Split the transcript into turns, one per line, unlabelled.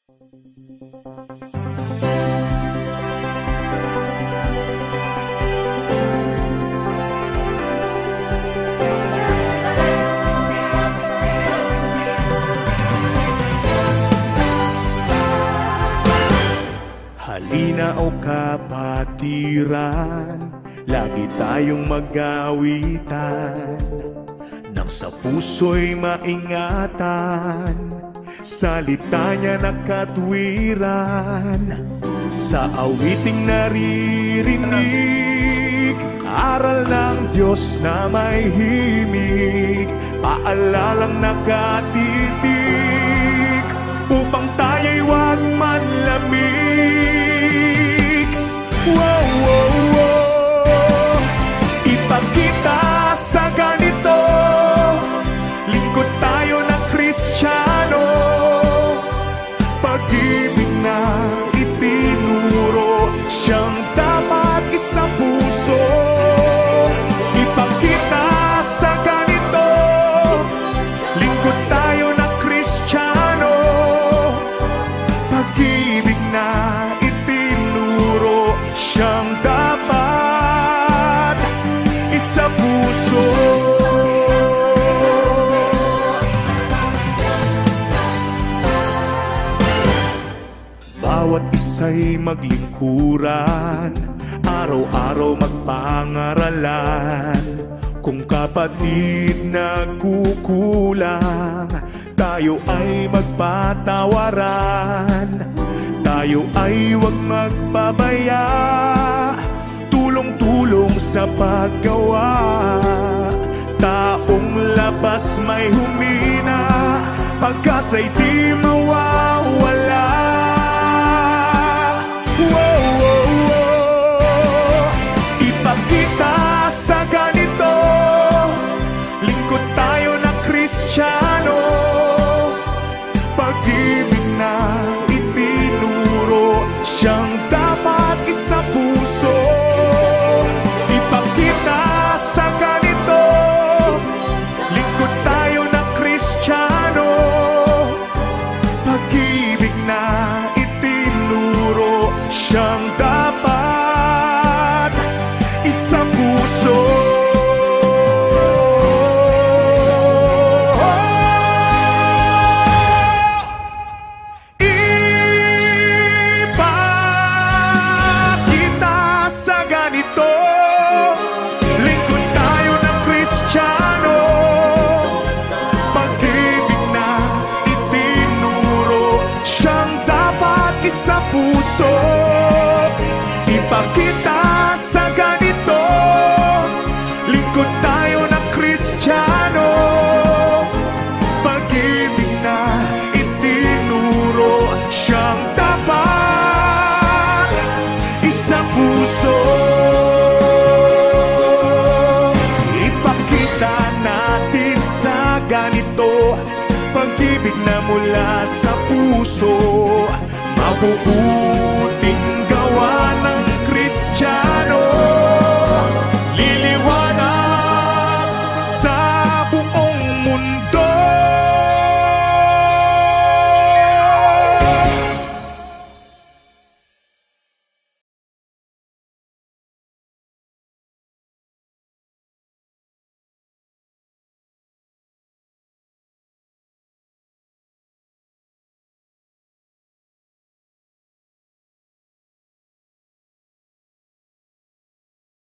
Halina o kapatiran, lagi tayong mag-awitan, nang sa puso'y maingatan, salita niya na katwiran. Sa awiting naririnig, aral ng Diyos na may himig, paalalang nakatitig, upang tayo'y huwag manlamig. Wow, wow, wow. Ipakita sa ganito, lingkod tayo ng Kristiyano, pag-ibig na itinuro, siyang dapat isang puso. Ipakita sa ganito, lingkod tayo ng Kristiyano, pag-ibig na itinuro, siyang dapat isang puso. Bawat isa'y maglingkuran, araw-araw magpangaralan. Kung kapatid nagkukulang, tayo ay magpatawaran. Tayo ay huwag magpabaya, tulong-tulong sa paggawa. Taong labas may humina, pagkasa'y di mawawala. Wow, wow, wow. Ipakita sa ganito, lingkod tayo ng Kristiyano, pag-ibig na itinuro, siyang dapat isang puso. Ipakita sa ganito, lingkod tayo ng Kristiyano, pag-ibig na itinuro, siyang dapat isang puso. Ipakita sa ganito, lingkod tayo ng Kristiyano, pag-ibig na itinuro, siyang dapat isang puso. Ipakita sa ganito, lingkod tayo ng Kristiyano, pag-ibig na itinuro, siyang dapat isang puso. Ipakita natin sa ganito, pag-ibig na mula sa puso, mabubuo